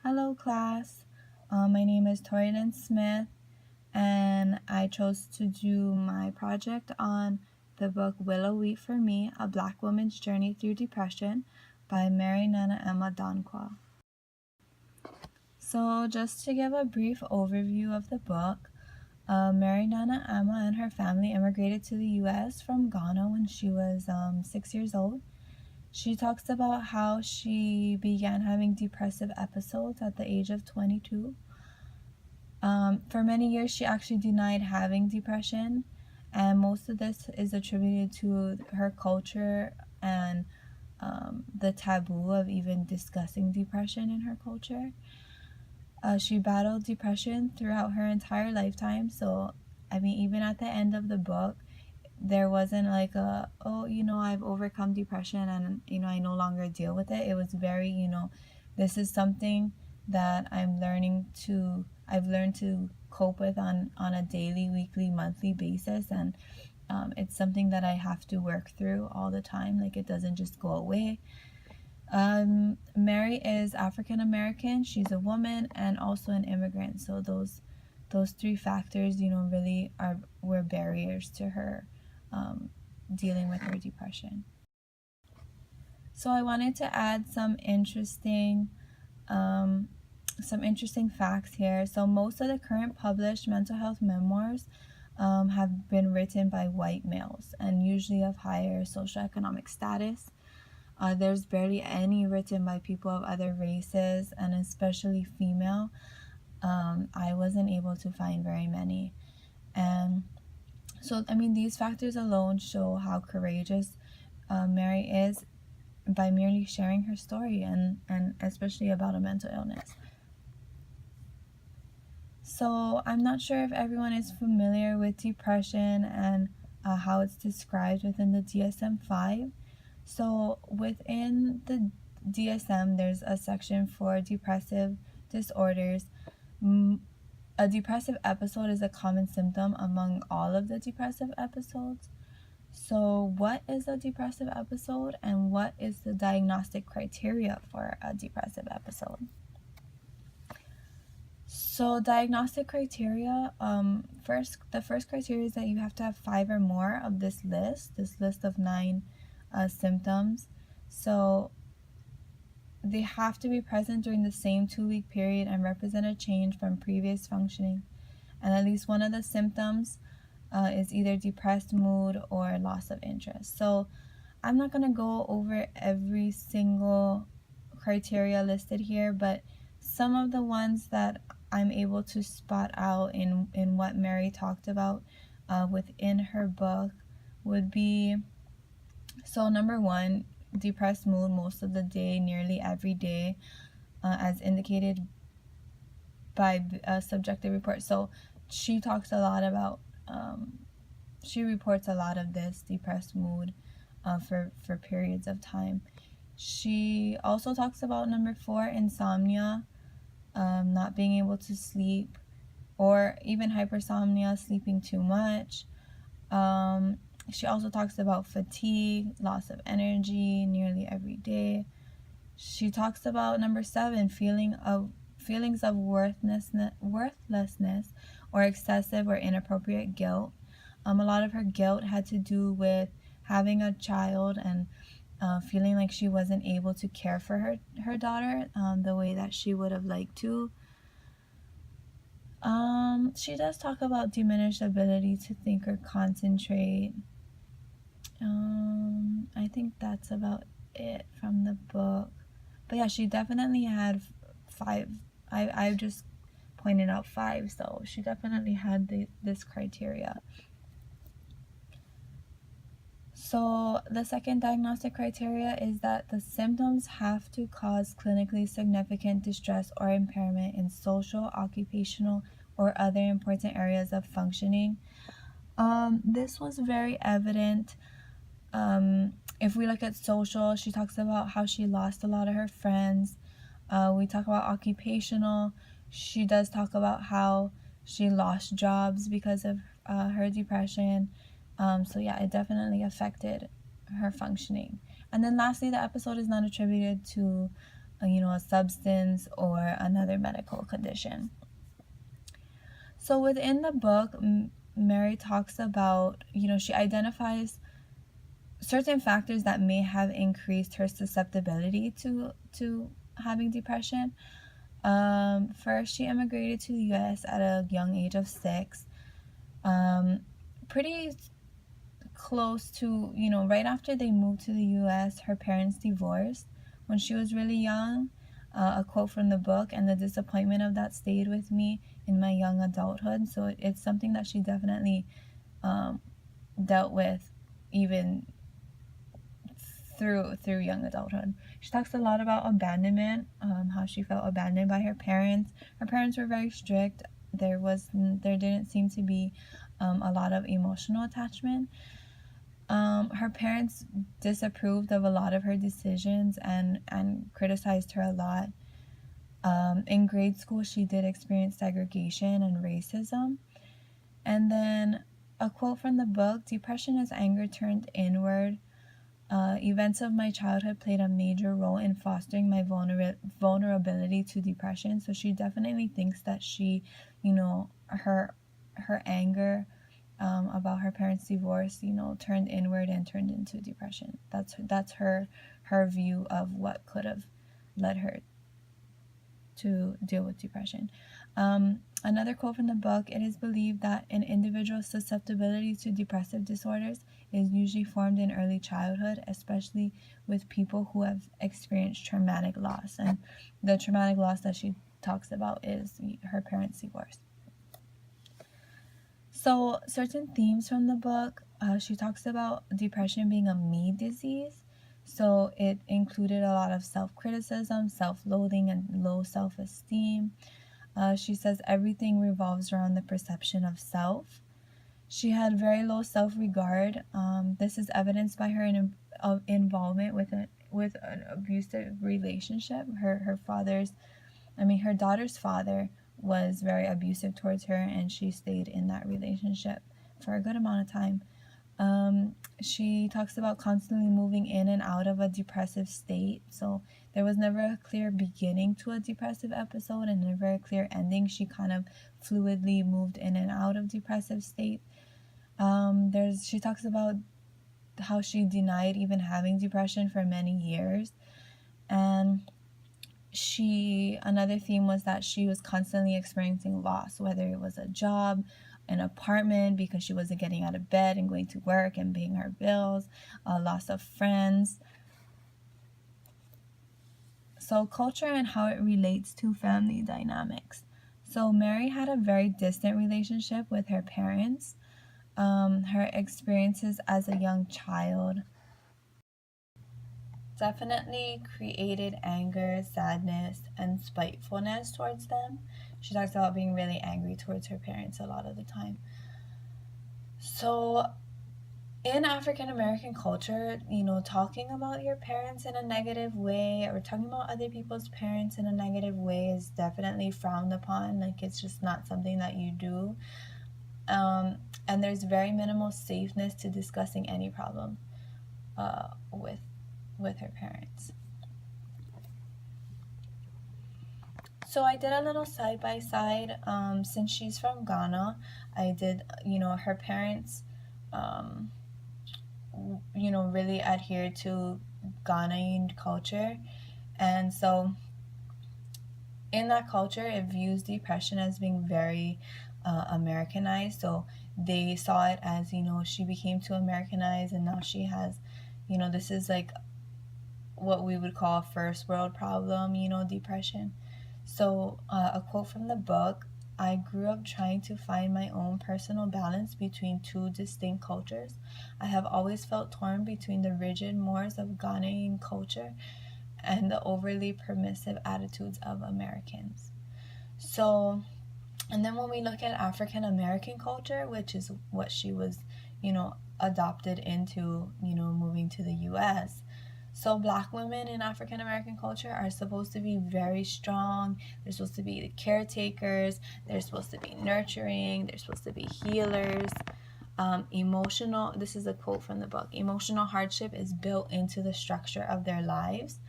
Hello class, my name is Tori-Lyn Smith, and I chose to do my project on the book Willow, Weep for Me, A Black Woman's Journey Through Depression by Meri Danquah. So just to give a brief overview of the book, Meri and her family immigrated to the U.S. from Ghana when she was 6 years old. She talks about how she began having depressive episodes at the age of 22. For many years, she actually denied having depression, and most of this is attributed to her culture and the taboo of even discussing depression in her culture. She battled depression throughout her entire lifetime, so even at the end of the book, there wasn't like I've overcome depression and I no longer deal with it. It was very, this is something that I've learned to cope with on a daily, weekly, monthly basis, and it's something that I have to work through all the time. Like, it doesn't just go away. Meri is African American, she's a woman, and also an immigrant, so those three factors really were barriers to her dealing with her depression. So I wanted to add some interesting facts here. So most of the current published mental health memoirs have been written by white males, and usually of higher socioeconomic status. There's barely any written by people of other races, and especially female. I wasn't able to find very many. And so, these factors alone show how courageous Meri is by merely sharing her story, and especially about a mental illness. So I'm not sure if everyone is familiar with depression and how it's described within the DSM-5. So within the DSM, there's a section for depressive disorders. A depressive episode is a common symptom among all of the depressive episodes. So what is a depressive episode, and what is the diagnostic criteria for a depressive episode? So diagnostic criteria, the first criteria is that you have to have 5 or more of this list of 9 symptoms. So they have to be present during the same 2-week period and represent a change from previous functioning. And at least one of the symptoms is either depressed mood or loss of interest. So I'm not going to go over every single criteria listed here, but some of the ones that I'm able to spot out in what Meri talked about within her book would be, so number 1, depressed mood most of the day, nearly every day, as indicated by a subjective report. So she talks a lot about, she reports a lot of this depressed mood for periods of time. She also talks about number 4, insomnia, not being able to sleep, or even hypersomnia, sleeping too much. She also talks about fatigue, loss of energy nearly every day. She talks about number 7, feelings of worthlessness or excessive or inappropriate guilt. A lot of her guilt had to do with having a child and feeling like she wasn't able to care for her daughter the way that she would have liked to. She does talk about diminished ability to think or concentrate. I think that's about it from the book. But yeah, she definitely had 5. I just pointed out 5, so she definitely had this criteria. So the second diagnostic criteria is that the symptoms have to cause clinically significant distress or impairment in social, occupational, or other important areas of functioning. This was very evident. If we look at social, she talks about how she lost a lot of her friends. We talk about occupational. She does talk about how she lost jobs because of her depression. So yeah, it definitely affected her functioning. And then lastly, the episode is not attributed to a substance or another medical condition. So within the book, Meri talks about, she identifies certain factors that may have increased her susceptibility to having depression. First, she immigrated to the U.S. at a young age of 6. Pretty close to, right after they moved to the U.S., her parents divorced when she was really young. A quote from the book, and the disappointment of that stayed with me in my young adulthood. So it's something that she definitely dealt with even through young adulthood. She talks a lot about abandonment, how she felt abandoned by her parents. Her parents were very strict. There didn't seem to be a lot of emotional attachment. Her parents disapproved of a lot of her decisions and criticized her a lot. In grade school, she did experience segregation and racism. And then a quote from the book: "Depression is anger turned inward. Events of my childhood played a major role in fostering my vulnerability to depression." So she definitely thinks that she, her anger about her parents' divorce, turned inward and turned into depression. That's her view of what could have led her to deal with depression. Another quote from the book: "It is believed that an individual's susceptibility to depressive disorders is usually formed in early childhood, especially with people who have experienced traumatic loss." And the traumatic loss that she talks about is her parents' divorce. So certain themes from the book, she talks about depression being a me disease. So it included a lot of self-criticism, self-loathing, and low self-esteem. She says everything revolves around the perception of self. She had very low self-regard. This is evidenced by her involvement with an abusive relationship. Her daughter's father was very abusive towards her, and she stayed in that relationship for a good amount of time. She talks about constantly moving in and out of a depressive state. So there was never a clear beginning to a depressive episode and never a clear ending. She kind of fluidly moved in and out of depressive state. She talks about how she denied even having depression for many years. And another theme was that she was constantly experiencing loss, whether it was a job, an apartment, because she wasn't getting out of bed and going to work and paying her bills, a loss of friends. So culture and how it relates to family dynamics. So Meri had a very distant relationship with her parents. Her experiences as a young child definitely created anger, sadness, and spitefulness towards them. She talks about being really angry towards her parents a lot of the time. So in African American culture, talking about your parents in a negative way or talking about other people's parents in a negative way is definitely frowned upon. Like, it's just not something that you do. And there's very minimal safeness to discussing any problem with her parents. So I did a little side by side. Since she's from Ghana, I did, her parents, really adhere to Ghanaian culture. And so in that culture, it views depression as being very Americanized. So they saw it as, she became too Americanized and now she has, this is like what we would call a first world problem, depression. So a quote from the book: "I grew up trying to find my own personal balance between two distinct cultures. I have always felt torn between the rigid mores of Ghanaian culture and the overly permissive attitudes of Americans." So, and then when we look at African American culture, which is what she was, adopted into, moving to the U.S., so Black women in African American culture are supposed to be very strong. They're supposed to be the caretakers. They're supposed to be nurturing. They're supposed to be healers. This is a quote from the book: "Emotional hardship is built into the structure of their lives."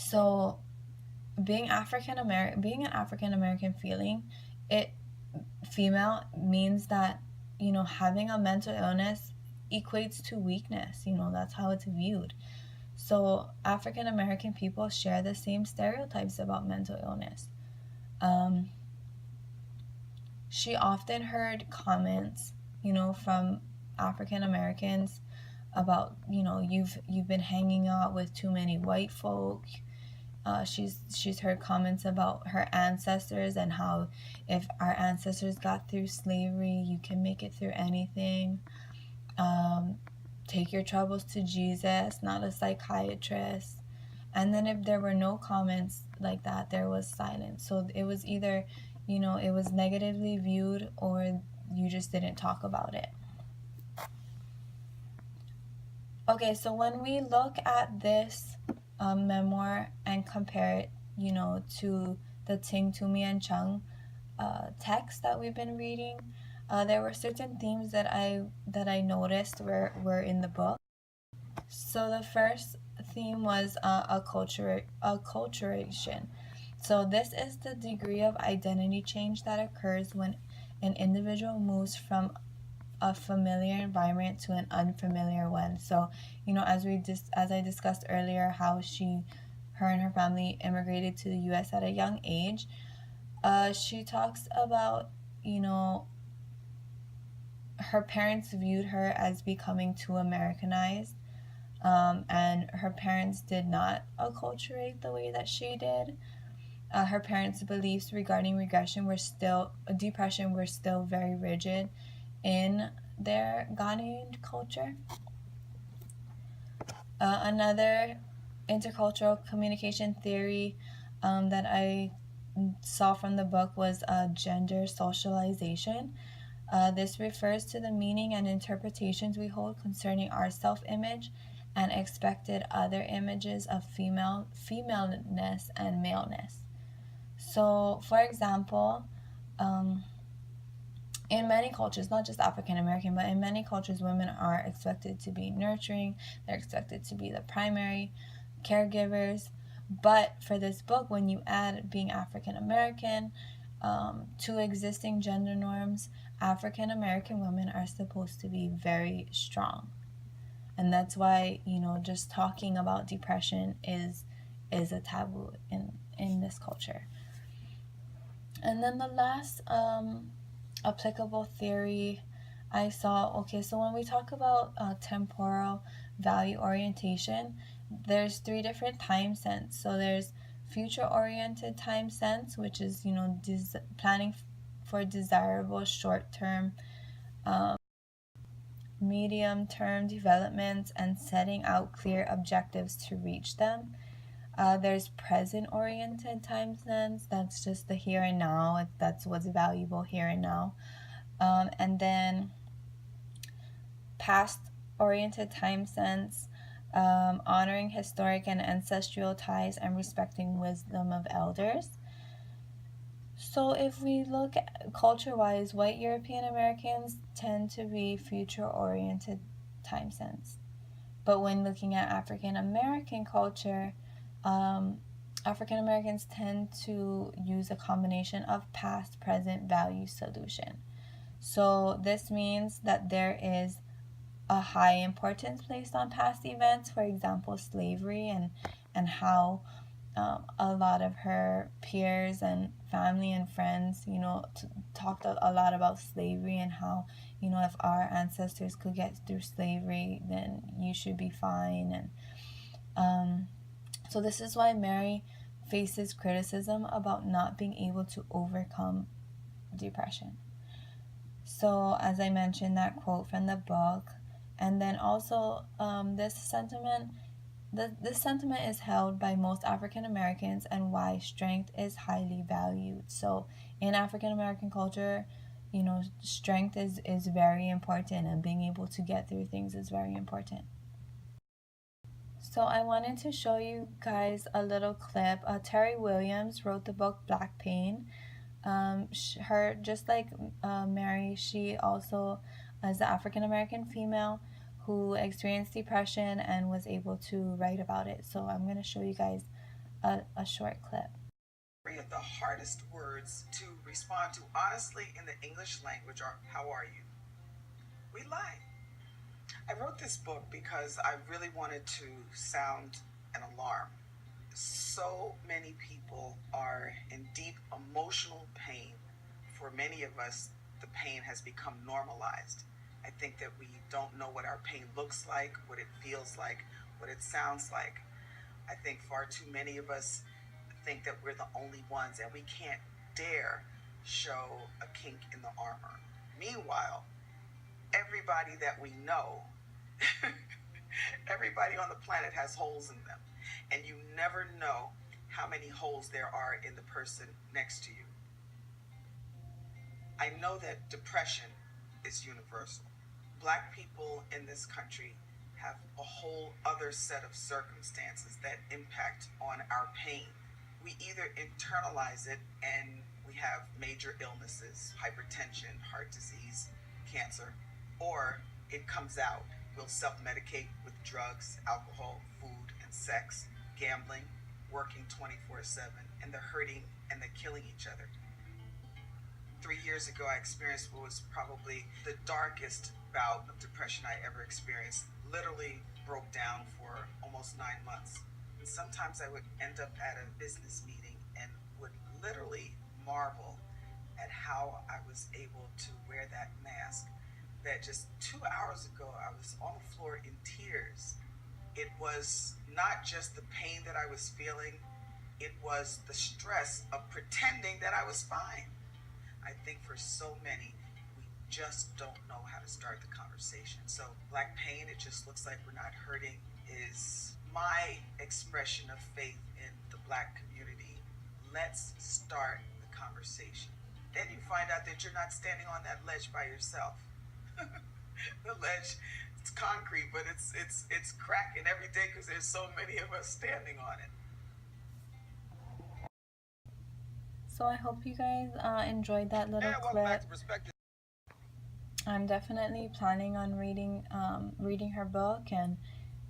So being an African American female means that, having a mental illness equates to weakness. That's how it's viewed. So African American people share the same stereotypes about mental illness. She often heard comments, from African Americans about, you've been hanging out with too many white folk. She's heard comments about her ancestors and how if our ancestors got through slavery, you can make it through anything. Take your troubles to Jesus, not a psychiatrist. And then if there were no comments like that, there was silence. So it was either, it was negatively viewed, or you just didn't talk about it. Okay, so when we look at this memoir and compare it, to the Ting, Tumi, and Chung text that we've been reading, there were certain themes that I noticed were in the book. So the first theme was acculturation. So this is the degree of identity change that occurs when an individual moves from a familiar environment to an unfamiliar one. So, as I discussed earlier, how her and her family immigrated to the U.S. at a young age. She talks about, her parents viewed her as becoming too Americanized, and her parents did not acculturate the way that she did. Her parents' beliefs regarding depression were still very rigid in their Ghanaian culture. Another intercultural communication theory that I saw from the book was gender socialization. This refers to the meaning and interpretations we hold concerning our self-image and expected other images of femaleness and maleness. So, for example, in many cultures, not just African American, but in many cultures, women are expected to be nurturing. They're expected to be the primary caregivers. But for this book, when you add being African American to existing gender norms, African American women are supposed to be very strong. And that's why, just talking about depression is a taboo in this culture. And then the last applicable theory I saw, so when we talk about temporal value orientation, there's 3 different time sense. So there's future-oriented time sense, which is, planning for desirable short-term, medium-term developments and setting out clear objectives to reach them. There's present-oriented time sense. That's just the here and now. That's what's valuable here and now. And then past-oriented time sense, honoring historic and ancestral ties and respecting wisdom of elders. So if we look at culture-wise, white European Americans tend to be future-oriented time sense. But when looking at African American culture, African Americans tend to use a combination of past, present, value solution. So this means that there is a high importance placed on past events, for example, slavery, and how a lot of her peers and family and friends, talked a lot about slavery and how, if our ancestors could get through slavery, then you should be fine. And so this is why Meri faces criticism about not being able to overcome depression. So as I mentioned, that quote from the book, and then also this sentiment is held by most African Americans, and why strength is highly valued. So in African American culture, strength is very important, and being able to get through things is very important. So I wanted to show you guys a little clip. Terry Williams wrote the book Black Pain. Her, just like Meri, she also is an African American female who experienced depression and was able to write about it. So I'm going to show you guys a short clip. Three of the hardest words to respond to honestly in the English language are, how are you? We lie. I wrote this book because I really wanted to sound an alarm. So many people are in deep emotional pain. For many of us, the pain has become normalized. I think that we don't know what our pain looks like, what it feels like, what it sounds like. I think far too many of us think that we're the only ones and we can't dare show a kink in the armor. Meanwhile, everybody that we know, everybody on the planet has holes in them. And you never know how many holes there are in the person next to you. I know that depression is universal. Black people in this country have a whole other set of circumstances that impact on our pain. We either internalize it and we have major illnesses, hypertension, heart disease, cancer, or it comes out. We'll self-medicate with drugs, alcohol, food, and sex, gambling, working 24/7, and the hurting and the killing each other. 3 years ago, I experienced what was probably the darkest bout of depression I ever experienced. Literally broke down for almost 9 months. And sometimes I would end up at a business meeting and would literally marvel at how I was able to wear that mask. That just 2 hours ago, I was on the floor in tears. It was not just the pain that I was feeling, it was the stress of pretending that I was fine. I think for so many, we just don't know how to start the conversation. So Black pain, it just looks like we're not hurting, is my expression of faith in the Black community. Let's start the conversation. Then you find out that you're not standing on that ledge by yourself. The ledge, it's concrete, but it's cracking every day because there's so many of us standing on it. So I hope you guys enjoyed that little clip. I'm definitely planning on reading her book, and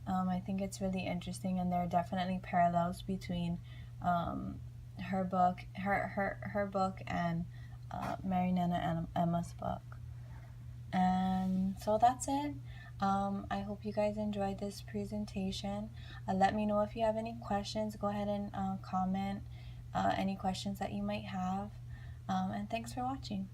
I think it's really interesting, and there are definitely parallels between her book and Meri and Emma's book. And so that's it. I hope you guys enjoyed this presentation. Let me know if you have any questions. Go ahead and comment any questions that you might have. And thanks for watching.